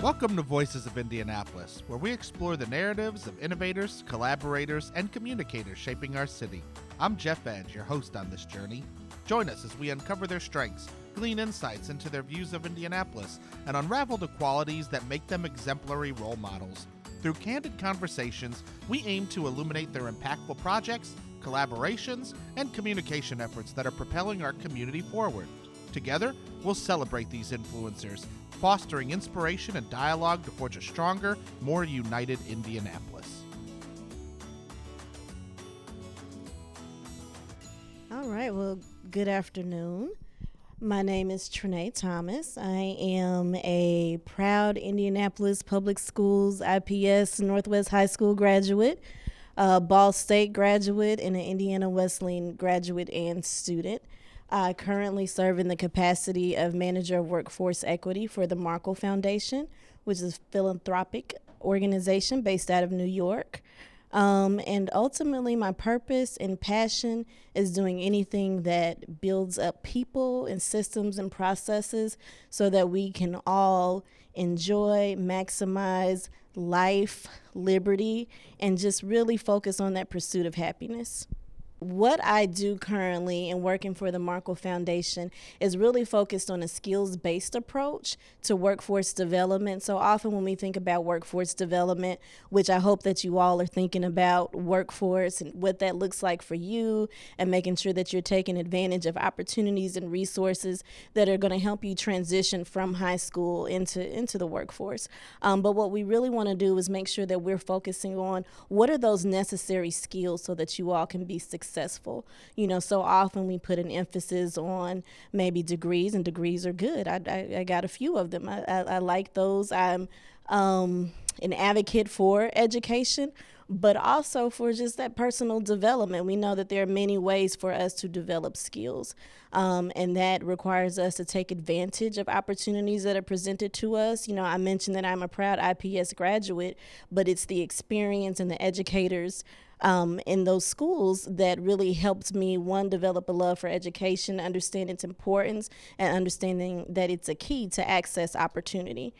Welcome to Voices of Indianapolis, where we explore the narratives of innovators, collaborators, and communicators shaping our city. I'm Jeff Edge, your host on this journey. Join us as we uncover their strengths, glean insights into their views of Indianapolis, and unravel the qualities that make them exemplary role models. Through candid conversations, we aim to illuminate their impactful projects, collaborations, and communication efforts that are propelling our community forward. Together, we'll celebrate these influencers, fostering inspiration and dialogue to forge a stronger, more united Indianapolis. All right, well, good afternoon. My name is Trenae Thomas. I am a proud Indianapolis Public Schools IPS Northwest High School graduate, Ball State graduate, and an Indiana Wesleyan graduate and student. I currently serve in the capacity of Manager of Workforce Equity for the Markle Foundation, which is a philanthropic organization based out of New York. And ultimately, my purpose and passion is doing anything that builds up people and systems and processes so that we can all enjoy, maximize life, liberty, and just really focus on that pursuit of happiness. What I do currently in working for the Markle Foundation is really focused on a skills-based approach to workforce development. So often when we think about workforce development, which I hope that you all are thinking about workforce and what that looks like for you and making sure that you're taking advantage of opportunities and resources that are going to help you transition from high school into the workforce. But what we really want to do is make sure that we're focusing on what are those necessary skills so that you all can be successful. You know, so often we put an emphasis on maybe degrees, and degrees are good. I got a few of them. I like those. I'm an advocate for education, but also for just that personal development. We know that there are many ways for us to develop skills, and that requires us to take advantage of opportunities that are presented to us. You know, I mentioned that I'm a proud IPS graduate, but it's the experience and the educators in those schools that really helped me, one, develop a love for education, understand its importance, and understanding that it's a key to access opportunity.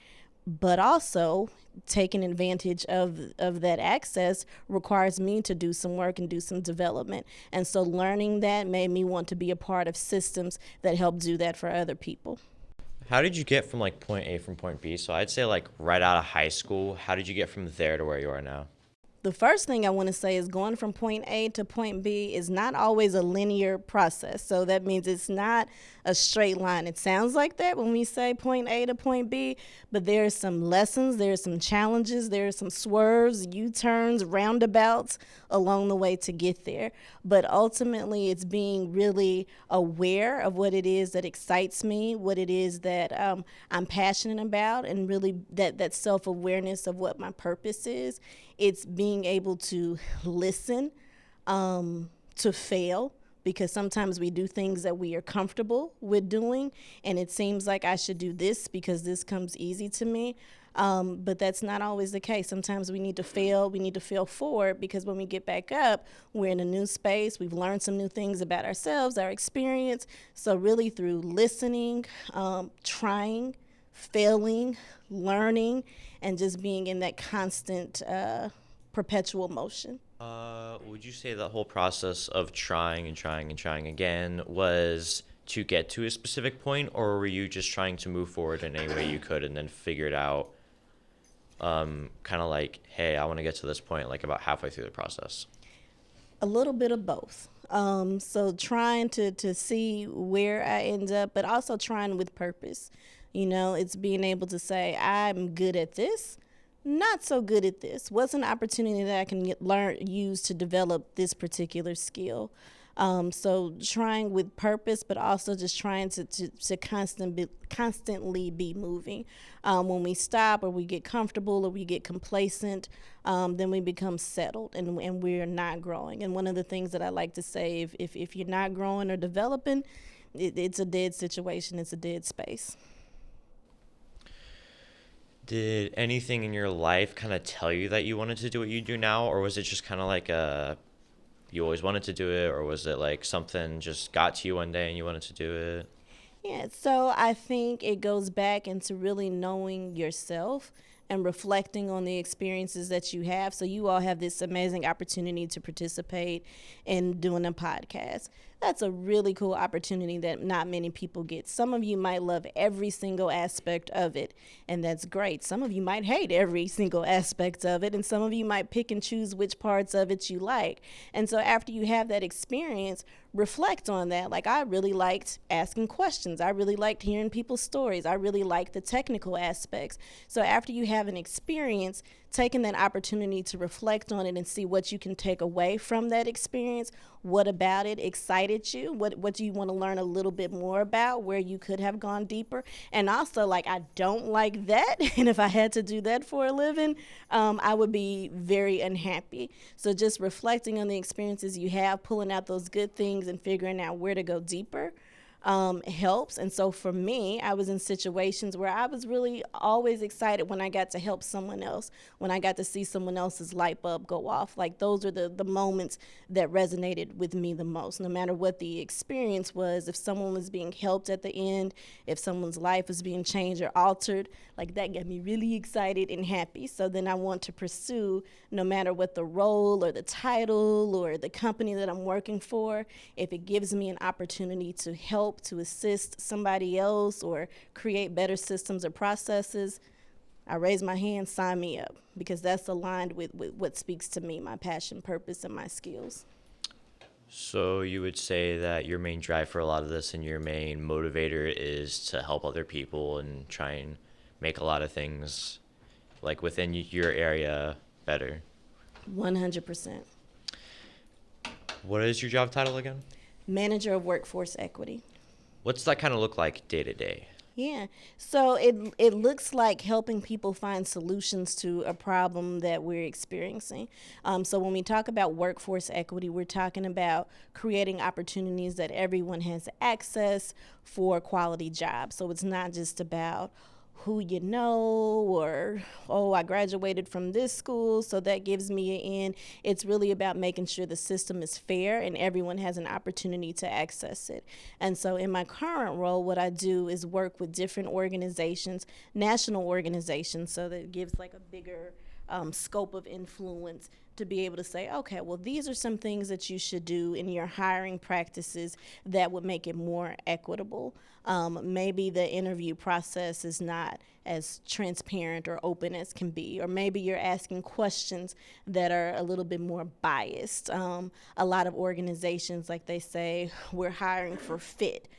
But also, taking advantage of that access requires me to do some work and do some development. And so learning that made me want to be a part of systems that help do that for other people. How did you get from like point A from point B? So I'd say like right out of high school, how did you get from there to where you are now? The first thing I want to say is going from point A to point B is not always a linear process. So that means it's not a straight line. It sounds like that when we say point A to point B, but there are some lessons, there are some challenges, there are some swerves, U-turns, roundabouts along the way to get there. But ultimately, it's being really aware of what it is that excites me, what it is that I'm passionate about, and really that self-awareness of what my purpose is. It's being able to listen, to fail, because sometimes we do things that we are comfortable with doing, and it seems like I should do this because this comes easy to me. But that's not always the case. Sometimes we need to fail forward, because when we get back up, we're in a new space. We've learned some new things about ourselves, our experience. So really through listening, trying, failing, learning, and just being in that constant perpetual motion. Would you say the whole process of trying and trying and trying again was to get to a specific point, or were you just trying to move forward in any way you could and then figure it out, kind of like, hey, I want to get to this point, like about halfway through the process? A little bit of both. So trying to see where I end up, but also trying with purpose. You know, it's being able to say, I'm good at this, not so good at this. What's an opportunity that I can use to develop this particular skill? So trying with purpose, but also just trying to constantly be moving. When we stop, or we get comfortable, or we get complacent, then we become settled, and we're not growing. And one of the things that I like to say, if you're not growing or developing, it's a dead situation. It's a dead space. Did anything in your life kind of tell you that you wanted to do what you do now, or was it just kind of like you always wanted to do it, or was it like something just got to you one day and you wanted to do it? Yeah, so I think it goes back into really knowing yourself and reflecting on the experiences that you have. So you all have this amazing opportunity to participate in doing a podcast. That's a really cool opportunity that not many people get. Some of you might love every single aspect of it, and that's great. Some of you might hate every single aspect of it, and some of you might pick and choose which parts of it you like. And so after you have that experience, reflect on that. Like, I really liked asking questions. I really liked hearing people's stories. I really liked the technical aspects. So after you have an experience, taking that opportunity to reflect on it and see what you can take away from that experience. What about it excited you? What do you want to learn a little bit more about, where you could have gone deeper? And also, like, I don't like that. And if I had to do that for a living, I would be very unhappy. So just reflecting on the experiences you have, pulling out those good things and figuring out where to go deeper helps. And so for me, I was in situations where I was really always excited when I got to help someone else, when I got to see someone else's light bulb go off. Like, those are the moments that resonated with me the most, no matter what the experience was. If someone was being helped at the end, if someone's life was being changed or altered, like, that got me really excited and happy. So then I want to pursue, no matter what the role or the title or the company that I'm working for, if it gives me an opportunity to help, to assist somebody else or create better systems or processes, I raise my hand, sign me up, because that's aligned with what speaks to me, my passion, purpose, and my skills. So you would say that your main drive for a lot of this and your main motivator is to help other people and try and make a lot of things like within your area better. 100%. What is your job title again? Manager of Workforce Equity. What's that kind of look like day to day? Yeah, so it looks like helping people find solutions to a problem that we're experiencing. So when we talk about workforce equity, we're talking about creating opportunities that everyone has access for quality jobs. So it's not just about who you know, or, oh, I graduated from this school, so that gives me an in. It's really about making sure the system is fair and everyone has an opportunity to access it. And so in my current role, what I do is work with different organizations, national organizations, so that it gives like a bigger scope of influence to be able to say, okay, well, these are some things that you should do in your hiring practices that would make it more equitable. Maybe the interview process is not as transparent or open as can be, or maybe you're asking questions that are a little bit more biased. A lot of organizations, like they say, we're hiring for fit,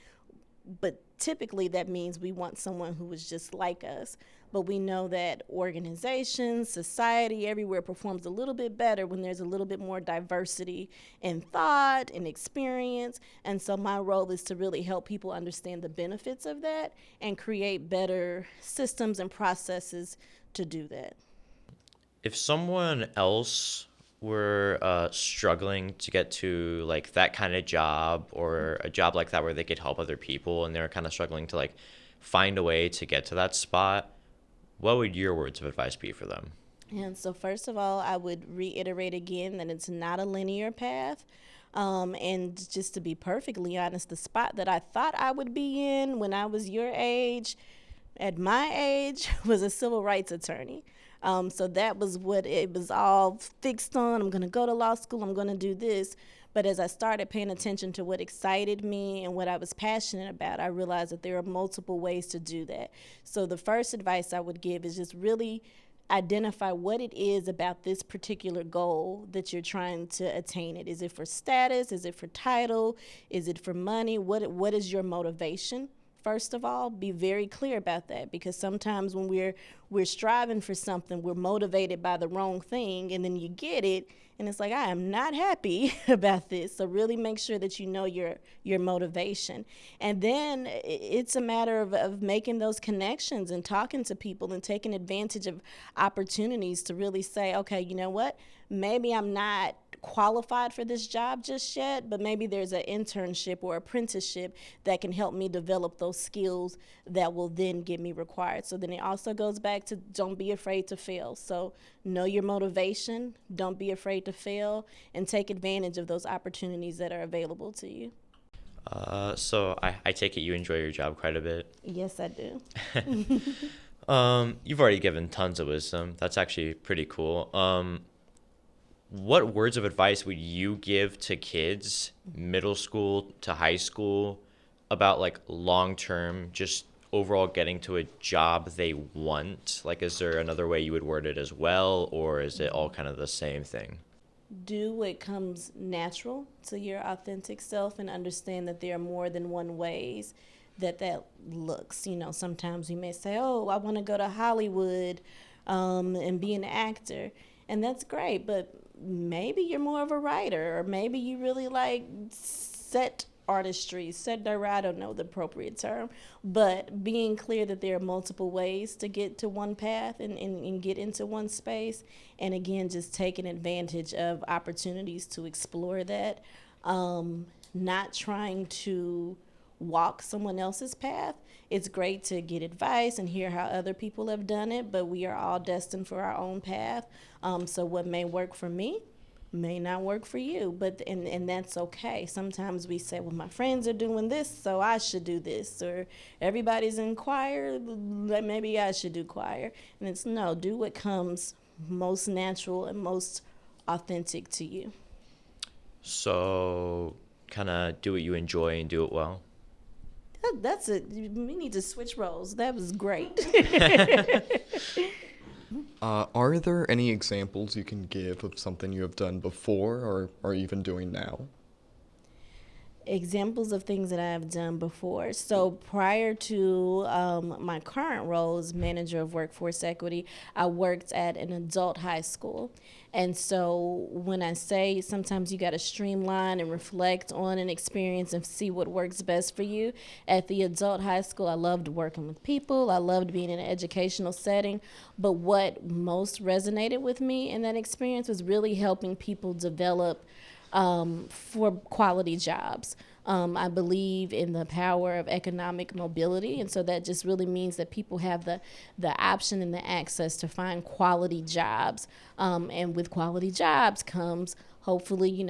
but typically that means we want someone who is just like us. But we know that organizations, society, everywhere performs a little bit better when there's a little bit more diversity in thought and experience. And so my role is to really help people understand the benefits of that and create better systems and processes to do that. If someone else were struggling to get to like that kind of job or a job like that where they could help other people and they're kind of struggling to like find a way to get to that spot, what would your words of advice be for them? And so first of all, I would reiterate again that it's not a linear path. And just to be perfectly honest, the spot that I thought I would be in when I was your age, at my age, was a civil rights attorney. So that was what it was all fixed on. I'm going to go to law school. I'm going to do this. But as I started paying attention to what excited me and what I was passionate about, I realized that there are multiple ways to do that. So the first advice I would give is just really identify what it is about this particular goal that you're trying to attain it. Is it for status? Is it for title? Is it for money? What is your motivation? First of all, be very clear about that, because sometimes when we're striving for something, we're motivated by the wrong thing, and then you get it, and it's like, I am not happy about this. So really make sure that you know your motivation. And then it's a matter of making those connections and talking to people and taking advantage of opportunities to really say, okay, you know what? Maybe I'm not qualified for this job just yet, but maybe there's an internship or apprenticeship that can help me develop those skills that will then get me required. So then it also goes back to don't be afraid to fail. So know your motivation, don't be afraid to fail, and take advantage of those opportunities that are available to you. So I take it you enjoy your job quite a bit. Yes, I do. You've already given tons of wisdom. That's actually pretty cool. What words of advice would you give to kids, middle school to high school, about like long term, just overall getting to a job they want? Like, is there another way you would word it as well, or is it all kind of the same thing? Do what comes natural to your authentic self and understand that there are more than one ways that looks. Sometimes we may say, oh, I want to go to Hollywood and be an actor. And that's great, but maybe you're more of a writer, or maybe you really like set artistry, I don't know the appropriate term, but being clear that there are multiple ways to get to one path and get into one space. And again, just taking advantage of opportunities to explore that, not trying to walk someone else's path. It's great to get advice and hear how other people have done it, but we are all destined for our own path. So what may work for me may not work for you, but and that's okay. Sometimes we say, well, my friends are doing this, so I should do this, or everybody's in choir, maybe I should do choir. And it's no, do what comes most natural and most authentic to you. So kind of do what you enjoy and do it well. That's it. We need to switch roles. That was great. Are there any examples you can give of something you have done before or are even doing now? Examples of things that I have done before. So prior to my current role as manager of workforce equity, I worked at an adult high school. And so when I say sometimes you got to streamline and reflect on an experience and see what works best for you, at the adult high school, I loved working with people. I loved being in an educational setting. But what most resonated with me in that experience was really helping people develop for quality jobs. I believe in the power of economic mobility, and so that just really means that people have the option and the access to find quality jobs. And with quality jobs comes hopefully,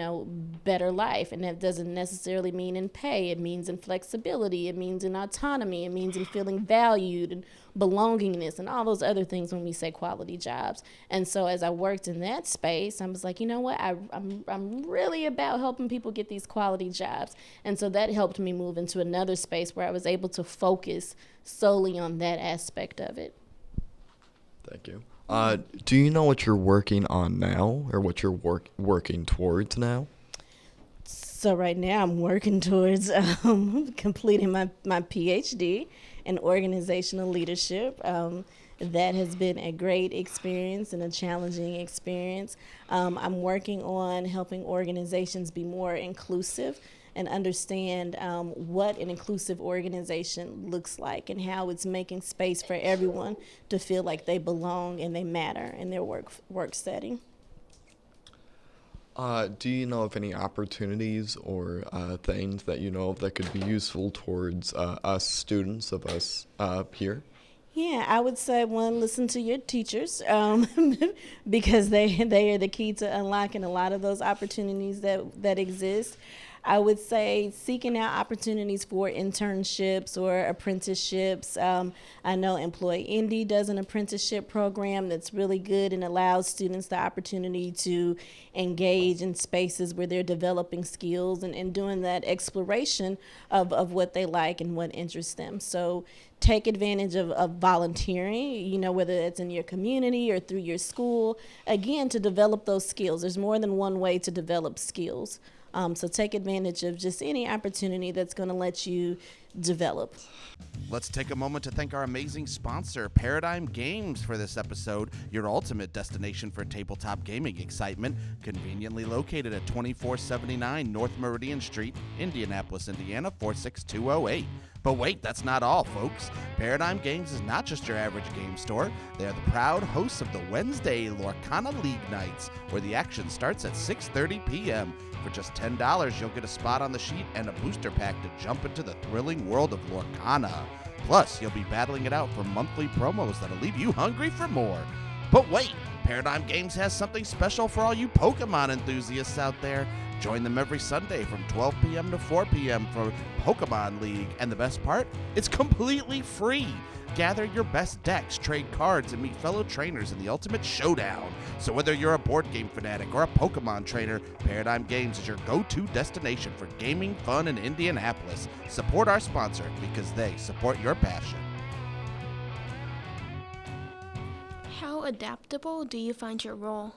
better life. And that doesn't necessarily mean in pay. It means in flexibility. It means in autonomy. It means in feeling valued and belongingness and all those other things when we say quality jobs. And so as I worked in that space, I was like, you know what? I'm really about helping people get these quality jobs. And so that helped me move into another space where I was able to focus solely on that aspect of it. Thank you. Do you know what you're working on now or what you're working towards now? So right now I'm working towards completing my Ph.D. in organizational leadership. That has been a great experience and a challenging experience. I'm working on helping organizations be more inclusive and understand what an inclusive organization looks like and how it's making space for everyone to feel like they belong and they matter in their work setting. Do you know of any opportunities or things that you know of that could be useful towards us students of us here? Yeah, I would say, one, listen to your teachers because they are the key to unlocking a lot of those opportunities that exist. I would say seeking out opportunities for internships or apprenticeships. I know Employ Indy does an apprenticeship program that's really good and allows students the opportunity to engage in spaces where they're developing skills and doing that exploration of what they like and what interests them. So take advantage of volunteering, whether it's in your community or through your school, again, to develop those skills. There's more than one way to develop skills. So take advantage of just any opportunity that's going to let you develop. Let's take a moment to thank our amazing sponsor, Paradigm Games, for this episode, your ultimate destination for tabletop gaming excitement, conveniently located at 2479 North Meridian Street, Indianapolis, Indiana, 46208. But wait, that's not all, folks. Paradigm Games is not just your average game store. They are the proud hosts of the Wednesday Lorcana League Nights, where the action starts at 6:30 p.m. For just $10, you'll get a spot on the sheet and a booster pack to jump into the thrilling world of Lorcana. Plus, you'll be battling it out for monthly promos that'll leave you hungry for more. But wait, Paradigm Games has something special for all you Pokemon enthusiasts out there. Join them every Sunday from 12 p.m. to 4 p.m. for Pokemon League. And the best part? It's completely free. Gather your best decks, trade cards, and meet fellow trainers in the ultimate showdown. So whether you're a board game fanatic or a Pokemon trainer, Paradigm Games is your go-to destination for gaming fun in Indianapolis. Support our sponsor because they support your passion. How adaptable do you find your role?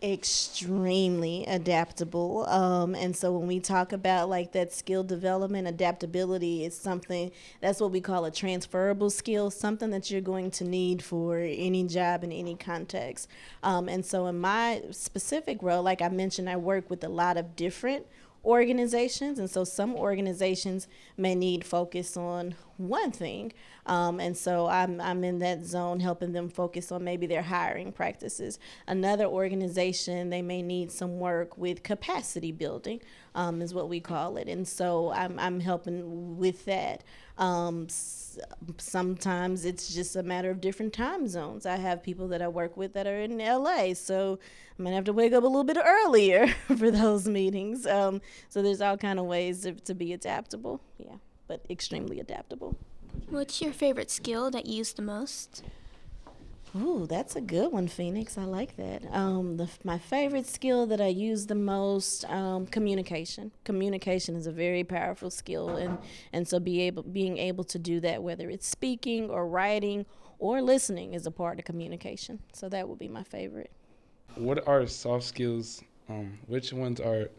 Extremely adaptable. And so when we talk about like that skill development, adaptability is something that's what we call a transferable skill, something that you're going to need for any job in any context. And so in my specific role, like I mentioned, I work with a lot of different organizations, and so some organizations may need focus on one thing, and so I'm in that zone helping them focus on maybe their hiring practices. Another organization, they may need some work with capacity building, is what we call it, and so I'm helping with that. Sometimes it's just a matter of different time zones. I have people that I work with that are in LA, so I might have to wake up a little bit earlier for those meetings. So there's all kind of ways to be adaptable, yeah, but extremely adaptable. What's your favorite skill that you use the most? Ooh, that's a good one, Phoenix. I like that. My favorite skill that I use the most, communication. Communication is a very powerful skill, and so being able to do that, whether it's speaking or writing or listening, is a part of communication. So that would be my favorite. What are soft skills? Which ones are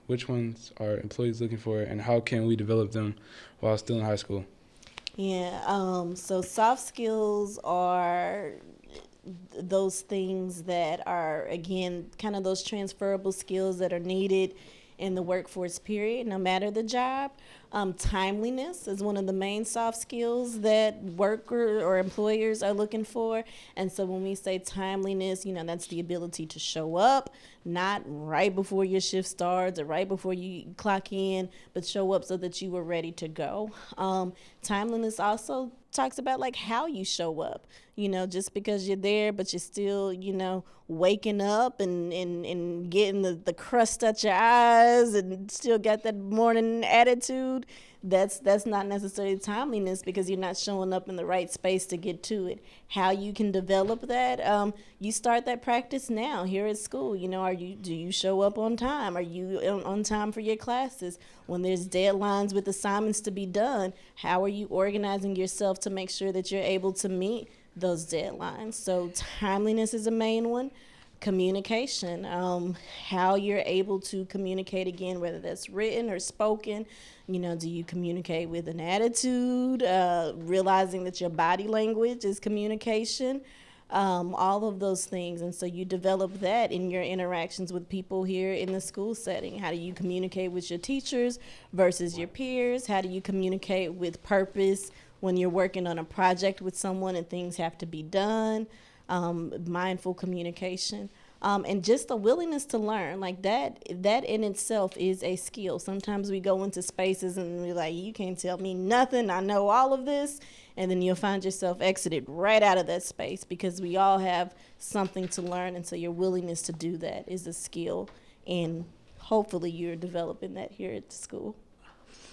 employees looking for, and how can we develop them while still in high school? Yeah. So soft skills are those things that are, again, kind of those transferable skills that are needed in the workforce period, no matter the job. Timeliness is one of the main soft skills that workers or employers are looking for. And so when we say timeliness, that's the ability to show up, not right before your shift starts or right before you clock in, but show up so that you were ready to go. Timeliness also talks about like how you show up, just because you're there, but you're still, waking up and getting the crust out your eyes and still got that morning attitude. That's not necessarily timeliness because you're not showing up in the right space to get to it. How you can develop that, you start that practice now here at school. Do you show up on time? Are you on time for your classes? When there's deadlines with assignments to be done, how are you organizing yourself to make sure that you're able to meet those deadlines? So timeliness is a main one. Communication, how you're able to communicate, again, whether that's written or spoken. Do you communicate with an attitude, realizing that your body language is communication, all of those things. And so you develop that in your interactions with people here in the school setting. How do you communicate with your teachers versus your peers? How do you communicate with purpose when you're working on a project with someone and things have to be done? Mindful communication. And just the willingness to learn, like that in itself is a skill. Sometimes we go into spaces and we're like, you can't tell me nothing, I know all of this, and then you'll find yourself exited right out of that space because we all have something to learn, and so your willingness to do that is a skill, and hopefully you're developing that here at the school.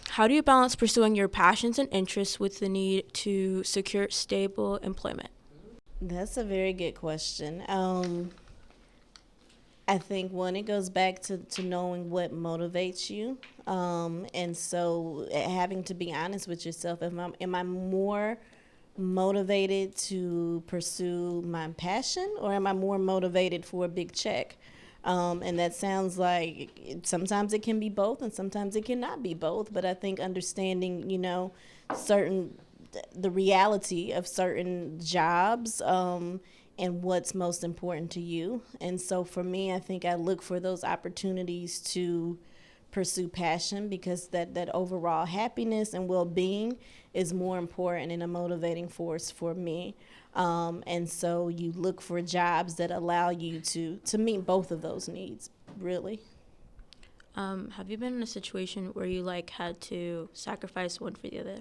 How do you balance pursuing your passions and interests with the need to secure stable employment? That's a very good question. I think one, it goes back to knowing what motivates you. And so having to be honest with yourself, am I more motivated to pursue my passion, or am I more motivated for a big check? And that sounds like sometimes it can be both and sometimes it cannot be both. But I think understanding, the reality of certain jobs, and what's most important to you. And so for me, I think I look for those opportunities to pursue passion because that overall happiness and well-being is more important and a motivating force for me. And so you look for jobs that allow you to meet both of those needs, really. Have you been in a situation where you had to sacrifice one for the other?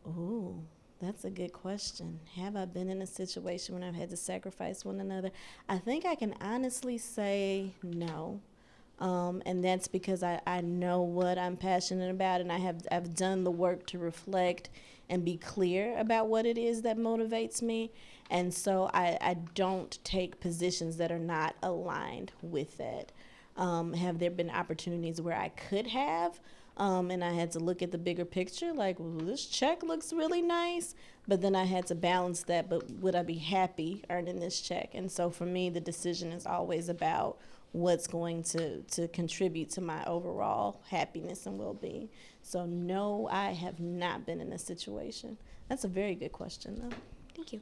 Ooh, That's a good question. Have I been in a situation when I've had to sacrifice one another? I think I can honestly say no. And that's because I know what I'm passionate about, and I've done the work to reflect and be clear about what it is that motivates me. And so I don't take positions that are not aligned with that. Have there been opportunities where I could have, and I had to look at the bigger picture, like, well, this check looks really nice, but then I had to balance that, but would I be happy earning this check? And so for me, the decision is always about what's going to contribute to my overall happiness and well-being. So no, I have not been in a situation. That's a very good question, though. Thank you.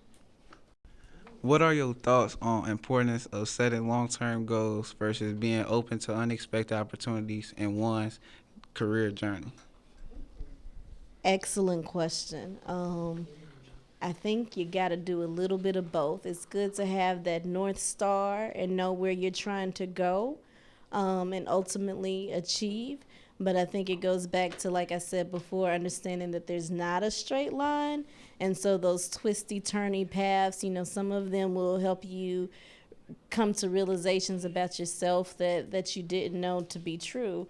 What are your thoughts on importance of setting long-term goals versus being open to unexpected opportunities in one's career journey? Excellent question. I think you got to do a little bit of both. It's good to have that North Star and know where you're trying to go, and ultimately achieve. But I think it goes back to, like I said before, understanding that there's not a straight line. And so those twisty, turny paths, some of them will help you come to realizations about yourself that you didn't know to be true.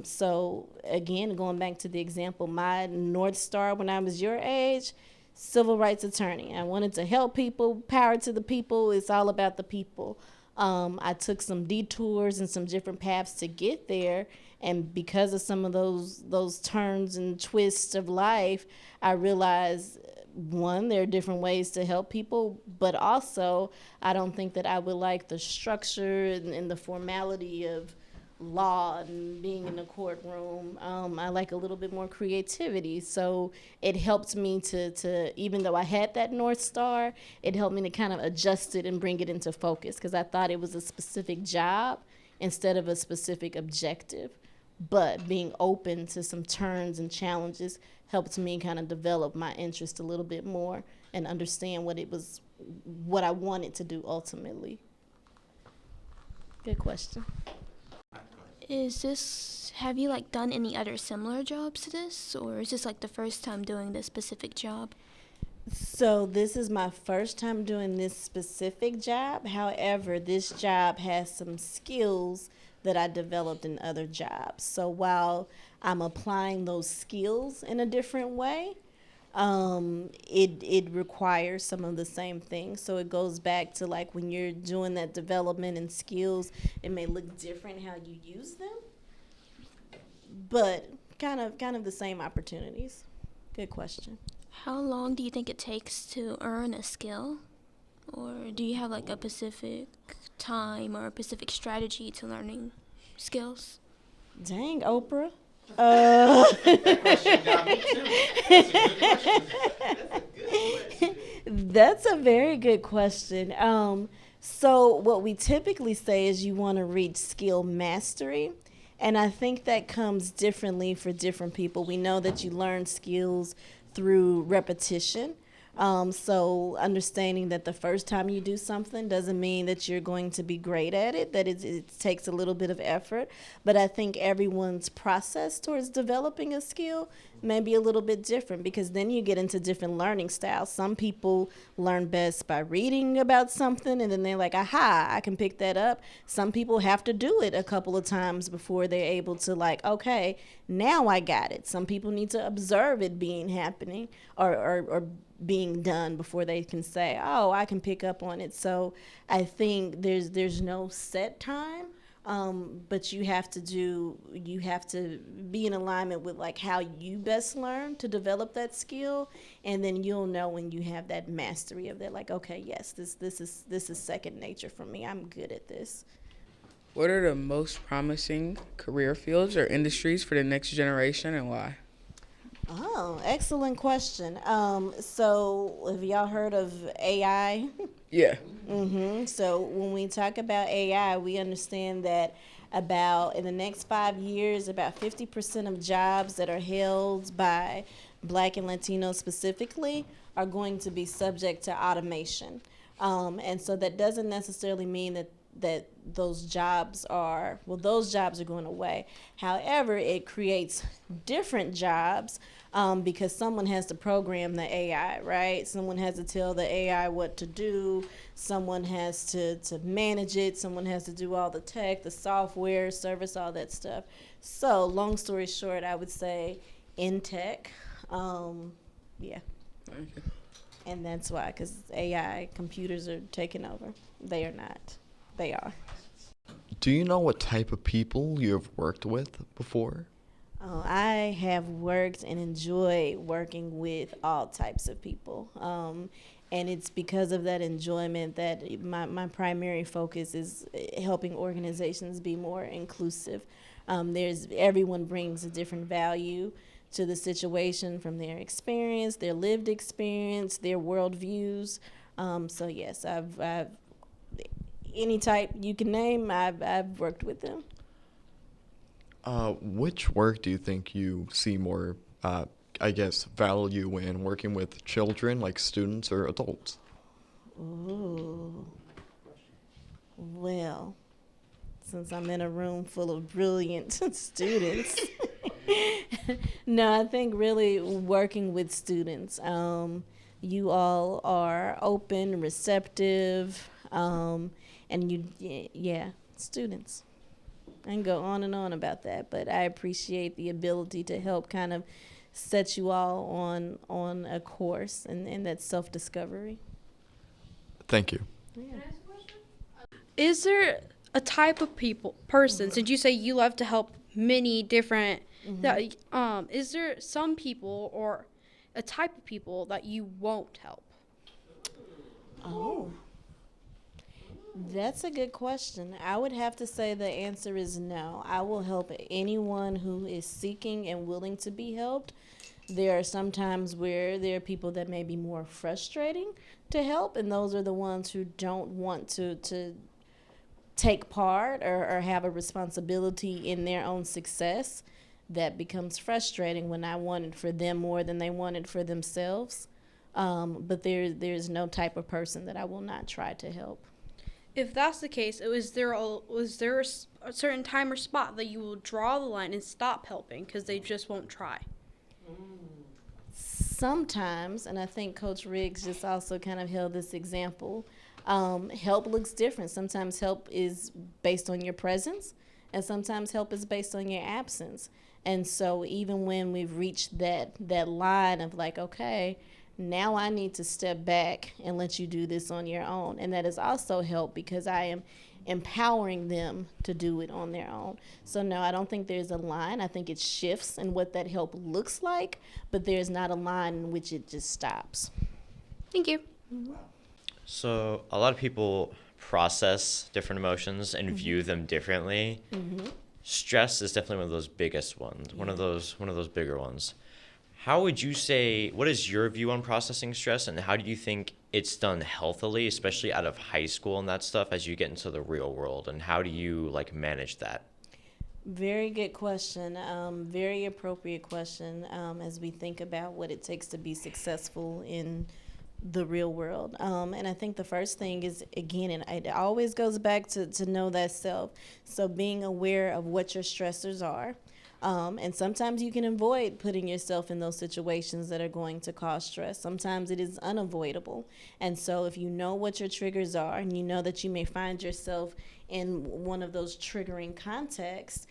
So again, going back to the example, my North Star when I was your age, civil rights attorney. I wanted to help people, power to the people. It's all about the people. I took some detours and some different paths to get there. And because of some of those turns and twists of life, I realized, one, there are different ways to help people, but also I don't think that I would like the structure and the formality of law and being in the courtroom. I like a little bit more creativity. So it helped me to even though I had that North Star, it helped me to kind of adjust it and bring it into focus because I thought it was a specific job instead of a specific objective. But being open to some turns and challenges helped me kind of develop my interest a little bit more and understand what I wanted to do ultimately. Good question. Have you done any other similar jobs to this, or is this the first time doing this specific job? So this is my first time doing this specific job. However, this job has some skills that I developed in other jobs. So while I'm applying those skills in a different way, it requires some of the same things. So it goes back to when you're doing that development and skills, it may look different how you use them, but kind of the same opportunities. Good question. How long do you think it takes to earn a skill? Or do you have a specific time or a specific strategy to learning skills? Dang, Oprah. That's a very good question. So what we typically say is you want to reach skill mastery. And I think that comes differently for different people. We know that you learn skills through repetition. So understanding that the first time you do something doesn't mean that you're going to be great at it, that it takes a little bit of effort. But I think everyone's process towards developing a skill may be a little bit different because then you get into different learning styles. Some people learn best by reading about something and then they're like, aha, I can pick that up. Some people have to do it a couple of times before they're able to okay, now I got it. Some people need to observe it happening or being done before they can say, oh, I can pick up on it. So I think there's no set time, but you have to be in alignment with how you best learn to develop that skill, and then you'll know when you have that mastery of that, okay, yes, this is second nature for me. I'm good at this. What are the most promising career fields or industries for the next generation and why? Oh, excellent question. So have y'all heard of AI? Yeah. So when we talk about AI, we understand that in the next 5 years, about 50% of jobs that are held by Black and Latinos specifically are going to be subject to automation. And so that doesn't necessarily mean that those jobs are going away. However, it creates different jobs because someone has to program the AI, right? Someone has to tell the AI what to do. Someone has to manage it. Someone has to do all the tech, the software, service, all that stuff. So long story short, I would say in tech, yeah. Okay. And that's why, because AI, computers are taking over. They are not. They are. Do you know what type of people you have worked with before? I have worked and enjoy working with all types of people. And it's because of that enjoyment that my primary focus is helping organizations be more inclusive. Everyone brings a different value to the situation from their experience, their lived experience, their worldviews. So yes, I've any type you can name, I've worked with them. Which work do you think you see more, value in working with children, like students or adults? Ooh. Well, since I'm in a room full of brilliant students, no, I think really working with students. You all are open, receptive, and students. I can go on and on about that, but I appreciate the ability to help kind of set you all on a course, and that's self-discovery. Thank you. Yeah. Is there a type of person, since you say you love to help many different, is there some people or a type of people that you won't help? Oh, that's a good question. I would have to say the answer is no. I will help anyone who is seeking and willing to be helped. There are some times where there are people that may be more frustrating to help, and those are the ones who don't want to take part or have a responsibility in their own success. That becomes frustrating when I wanted for them more than they wanted for themselves. But there's no type of person that I will not try to help. If that's the case, was there a certain time or spot that you will draw the line and stop helping because they just won't try? Sometimes, and I think Coach Riggs just also kind of held this example, help looks different. Sometimes help is based on your presence, and sometimes help is based on your absence. And so even when we've reached that line of like, okay, now I need to step back and let you do this on your own. And that is also help because I am empowering them to do it on their own. So no, I don't think there's a line. I think it shifts in what that help looks like, but there's not a line in which it just stops. Thank you. So a lot of people process different emotions and view them differently. Stress is definitely one of those biggest ones, one of those bigger ones. How would you say, what is your view on processing stress, and how do you think it's done healthily, especially out of high school and that stuff, as you get into the real world, and how do you manage that? Very good question. Very appropriate question as we think about what it takes to be successful in the real world. And I think the first thing is, again, and it always goes back to know thyself. So being aware of what your stressors are. And sometimes you can avoid putting yourself in those situations that are going to cause stress. Sometimes it is unavoidable. And so if you know what your triggers are and you know that you may find yourself in one of those triggering contexts,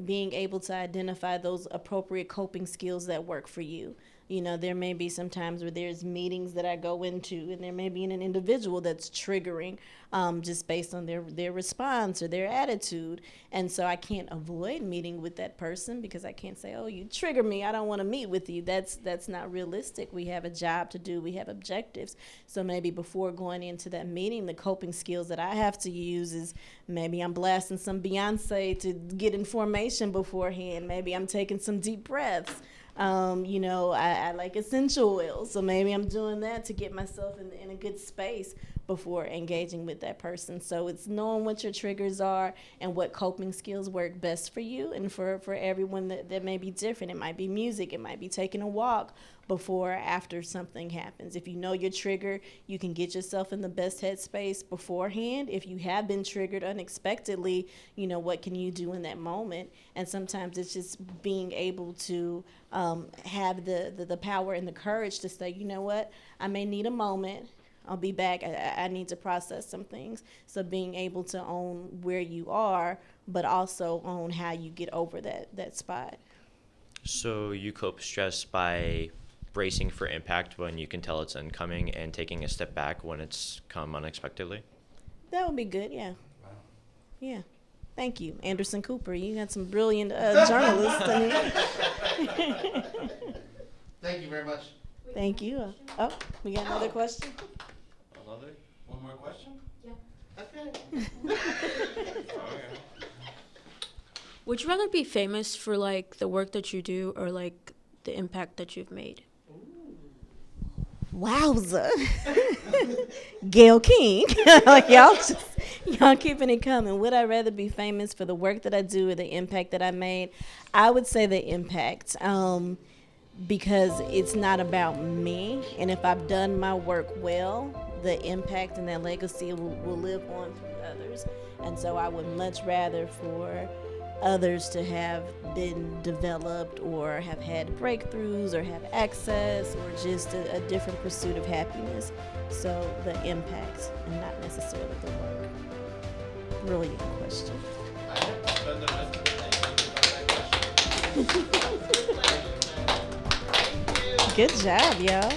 being able to identify those appropriate coping skills that work for you. You know, there may be some times where there's meetings that I go into, and there may be an individual that's triggering just based on their response or their attitude. And so I can't avoid meeting with that person because I can't say, oh, you trigger me, I don't want to meet with you. That's not realistic. We have a job to do. We have objectives. So maybe before going into that meeting, the coping skills that I have to use is maybe I'm blasting some Beyonce to get information beforehand. Maybe I'm taking some deep breaths. I like essential oils, so maybe I'm doing that to get myself in a good space before engaging with that person. So it's knowing what your triggers are and what coping skills work best for you, and for everyone that may be different. It might be music, it might be taking a walk, before or after something happens. If you know your trigger, you can get yourself in the best headspace beforehand. If you have been triggered unexpectedly, what can you do in that moment? And sometimes it's just being able to have the power and the courage to say, you know what, I may need a moment. I'll be back. I need to process some things. So being able to own where you are, but also own how you get over that spot. So you cope stress by bracing for impact when you can tell it's incoming and taking a step back when it's come unexpectedly? That would be good, yeah. Wow. Yeah. Thank you, Anderson Cooper. You got some brilliant journalists in here. Thank you very much. Thank you. Oh, we got another question? Another? One more question? Yeah. Okay. Would you rather be famous for like the work that you do or like the impact that you've made? Wowza. Gail King. Like y'all keeping it coming. Would I rather be famous for the work that I do or the impact that I made? I would say the impact. Because it's not about me, and if I've done my work well, the impact and that legacy will live on through others. And so I would much rather for others to have been developed or have had breakthroughs or have access or just a different pursuit of happiness. So the impact and not necessarily the work. Brilliant question. Good job, y'all.